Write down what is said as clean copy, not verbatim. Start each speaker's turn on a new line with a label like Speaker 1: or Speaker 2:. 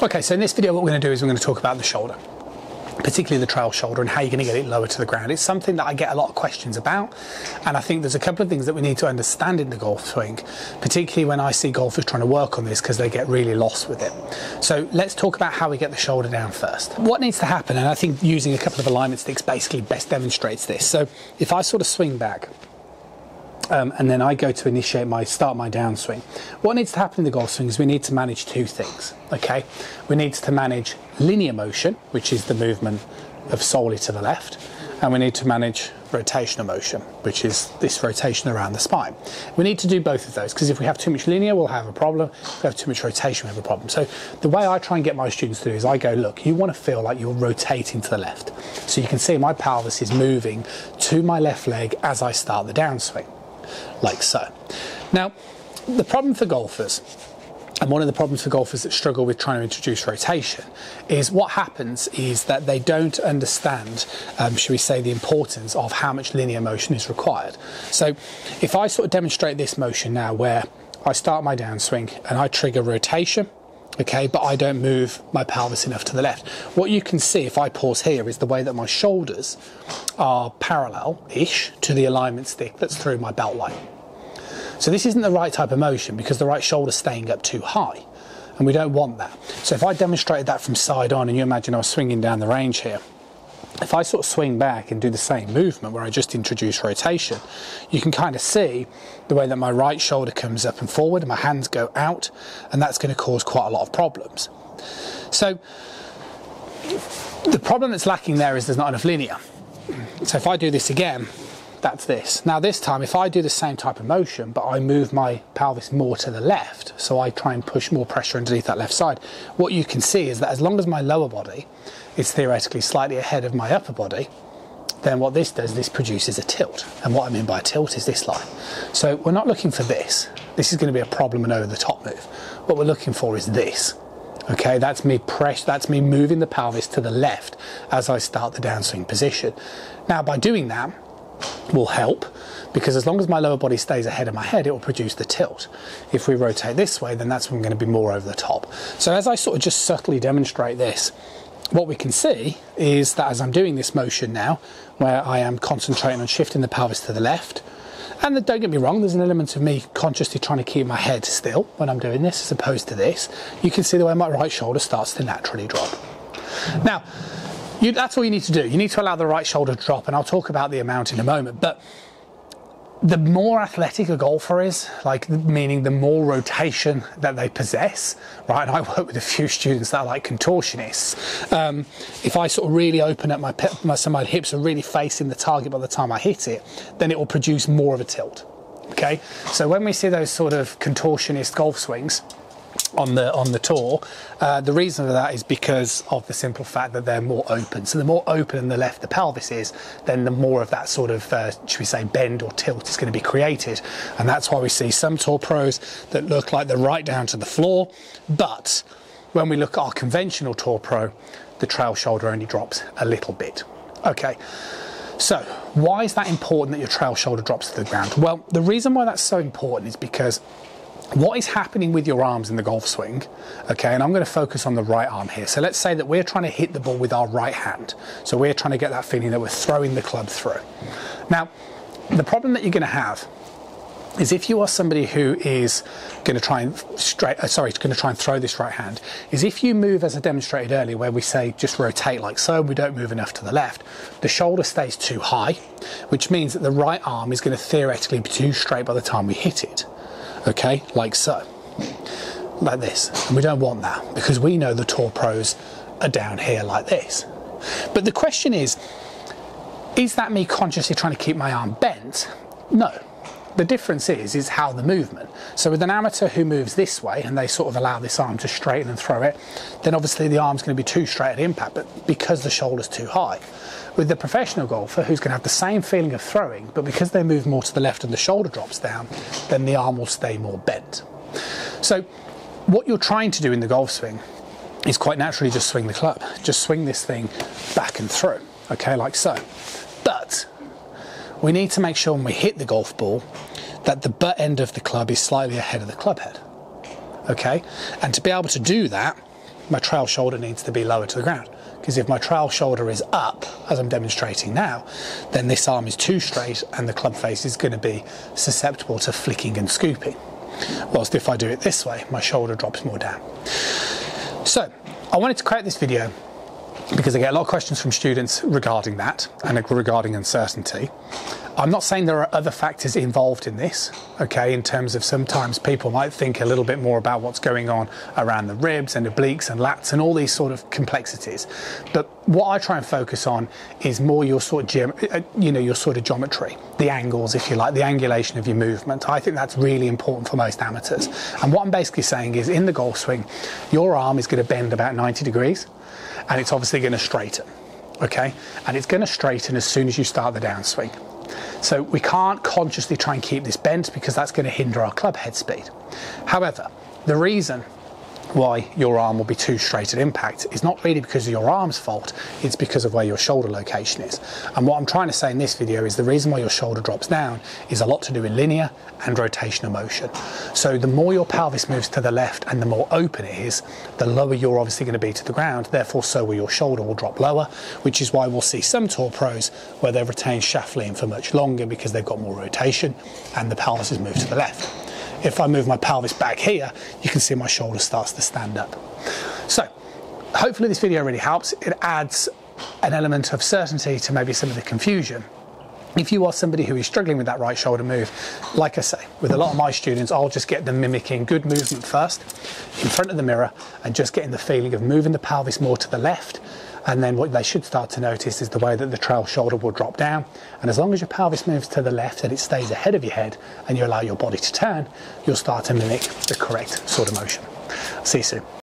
Speaker 1: Okay, so in this video what we're going to do is we're going to talk about the shoulder, particularly the trail shoulder, and how you're going to get it lower to the ground. It's something that I get a lot of questions about, and I think there's a couple of things that we need to understand in the golf swing, particularly when I see golfers trying to work on this because they get really lost with it. So let's talk about how we get the shoulder down first. What needs to happen, and I think using a couple of alignment sticks basically best demonstrates this. So if I sort of swing back, and then I go to initiate start my downswing. What needs to happen in the golf swing is we need to manage two things, okay? We need to manage linear motion, which is the movement of solely to the left, and we need to manage rotational motion, which is this rotation around the spine. We need to do both of those, because if we have too much linear, we'll have a problem. If we have too much rotation, we have a problem. So the way I try and get my students to do is I go, look, you want to feel like you're rotating to the left. So you can see my pelvis is moving to my left leg as I start the downswing, like so. Now, the problem for golfers, and one of the problems for golfers that struggle with trying to introduce rotation, is what happens is that they don't understand, should we say, the importance of how much linear motion is required. So if I sort of demonstrate this motion now, where I start my downswing and I trigger rotation, okay, but I don't move my pelvis enough to the left. What you can see if I pause here is the way that my shoulders are parallel-ish to the alignment stick that's through my belt line. So this isn't the right type of motion because the right shoulder's staying up too high, and we don't want that. So if I demonstrated that from side on, and you imagine I was swinging down the range here, if I sort of swing back and do the same movement where I just introduce rotation, you can kind of see the way that my right shoulder comes up and forward and my hands go out, and that's going to cause quite a lot of problems. So the problem that's lacking there is there's not enough linear. So if I do this again, that's this. Now this time, if I do the same type of motion, but I move my pelvis more to the left, so I try and push more pressure underneath that left side, what you can see is that as long as my lower body is theoretically slightly ahead of my upper body, then what this does, this produces a tilt. And what I mean by a tilt is this line. So we're not looking for this. This is going to be a problem and over the top move. What we're looking for is this. Okay, that's me moving the pelvis to the left as I start the downswing position. Now by doing that will help, because as long as my lower body stays ahead of my head, it will produce the tilt. If we rotate this way, then that's when we're going to be more over the top. So as I sort of just subtly demonstrate this, what we can see is that as I'm doing this motion now, where I am concentrating on shifting the pelvis to the left, and don't get me wrong, there's an element of me consciously trying to keep my head still when I'm doing this, as opposed to this, you can see the way my right shoulder starts to naturally drop. Now, that's all you need to do. You need to allow the right shoulder to drop, and I'll talk about the amount in a moment, but the more athletic a golfer is, like meaning the more rotation that they possess, right? And I work with a few students that are like contortionists. If I sort of really open up my hips are really facing the target by the time I hit it, then it will produce more of a tilt. Okay, so when we see those sort of contortionist golf swings on the tour, the reason for that is because of the simple fact that they're more open. So the more open in the left the pelvis is, then the more of that sort of, should we say, bend or tilt is going to be created. And that's why we see some tour pros that look like they're right down to the floor. But when we look at our conventional tour pro, the trail shoulder only drops a little bit. Okay, so why is that important that your trail shoulder drops to the ground? Well, the reason why that's so important is because what is happening with your arms in the golf swing, okay, and I'm going to focus on the right arm here. So let's say that we're trying to hit the ball with our right hand. So we're trying to get that feeling that we're throwing the club through. Now, the problem that you're going to have is if you are somebody who is going to try and throw this right hand, is if you move as I demonstrated earlier, where we say just rotate like so, we don't move enough to the left, the shoulder stays too high, which means that the right arm is going to theoretically be too straight by the time we hit it. Okay, like so, like this, and we don't want that because we know the tour pros are down here like this. But the question is that me consciously trying to keep my arm bent? No. The difference is how the movement. So with an amateur who moves this way and they sort of allow this arm to straighten and throw it, then obviously the arm's going to be too straight at impact, but because the shoulder's too high. With the professional golfer who's going to have the same feeling of throwing, but because they move more to the left and the shoulder drops down, then the arm will stay more bent. So what you're trying to do in the golf swing is quite naturally just swing the club. Just swing this thing back and through, okay, like so. But we need to make sure when we hit the golf ball that the butt end of the club is slightly ahead of the club head, okay? And to be able to do that, my trail shoulder needs to be lower to the ground. Because if my trail shoulder is up, as I'm demonstrating now, then this arm is too straight and the club face is going to be susceptible to flicking and scooping. Whilst if I do it this way, my shoulder drops more down. So I wanted to create this video because I get a lot of questions from students regarding that and regarding uncertainty. I'm not saying there are other factors involved in this, okay, in terms of sometimes people might think a little bit more about what's going on around the ribs and obliques and lats and all these sort of complexities. But what I try and focus on is more your sort of, your sort of geometry, the angles, if you like, the angulation of your movement. I think that's really important for most amateurs. And what I'm basically saying is in the golf swing, your arm is going to bend about 90 degrees and it's obviously going to straighten, okay? And it's going to straighten as soon as you start the downswing. So we can't consciously try and keep this bent because that's going to hinder our club head speed. However, the reason why your arm will be too straight at impact is not really because of your arm's fault, it's because of where your shoulder location is. And what I'm trying to say in this video is the reason why your shoulder drops down is a lot to do with linear and rotational motion. So the more your pelvis moves to the left and the more open it is, the lower you're obviously going to be to the ground, therefore so will your shoulder will drop lower, which is why we'll see some tour pros where they've retained shaft lean for much longer because they've got more rotation and the pelvis has moved to the left. If I move my pelvis back here, you can see my shoulder starts to stand up. So hopefully this video really helps. It adds an element of certainty to maybe some of the confusion. If you are somebody who is struggling with that right shoulder move, like I say, with a lot of my students, I'll just get them mimicking good movement first in front of the mirror and just getting the feeling of moving the pelvis more to the left. And then what they should start to notice is the way that the trail shoulder will drop down. And as long as your pelvis moves to the left and it stays ahead of your head and you allow your body to turn, you'll start to mimic the correct sort of motion. See you soon.